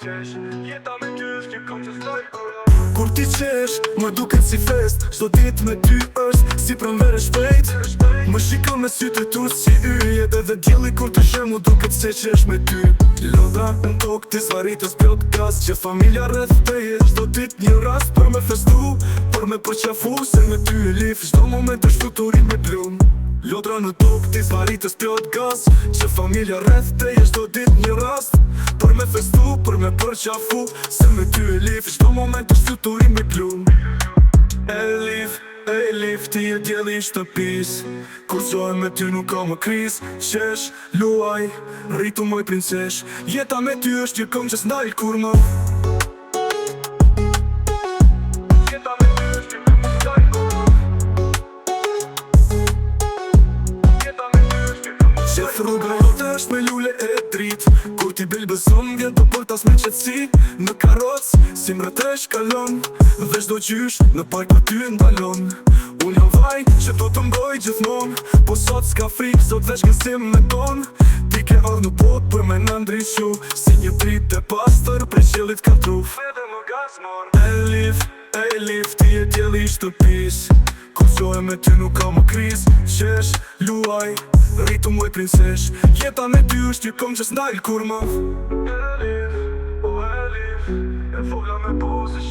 qesh. Jeta me ty është një këngë që s'doj kura. Kur ti qesh, më duket si fest. Çdo ditë me ty është si pranverë shpejt. Më shikon me sytë tu si yjet. Edhe dielli kur të shem mu duket se qesh me ty. Lodha në tokë ti zvaritës plot gaz. Që familja rreth teje çdo ditë një rast. Për me festu, për me përqafu. Se me ty e lif, çdo moment është fluturim me blum. Lodra në tokë ti zvaritës plot gaz. Që familja rreth teje çdo ditë një rast. Për me festu, për me përqafu. Se me ty e lif, çdo moment është fluturim me blum. Elif, ti e djeli i shtëpis. Kur qoj me ty nuk ka më kriz. Qesh, luaj, rritu moj princesh. Jeta me ty është një këngë që s'ndaj kur më. Jeta me ty është një këngë që s'ndaj kur më. Jeta me ty është një këngë që s'ndaj kur më. Qef rruga jote është me lule e drit. Kur ti bilbezon vjen të portas me qetsi. Në karoc, si mretesh kalon. Dhe çdo qysh në park për ty ndalon. Unë jam vaj që do të mboj gjithmon. Po sot s'ka frik, sot veç gëzim me ton. Ti ke ardhur në botë për me në ndryshu. Si një dritë e pastër prej qiellit ka truf. Edhe më gazmor. Elif, ti e djeli i shtëpis. Kur qoj me ty nuk ka më kriz. Qesh, luaj, rritu moj princesh. Jeta me ty është një këngë që s'ndaj kur më. Elif, e vogla me pozë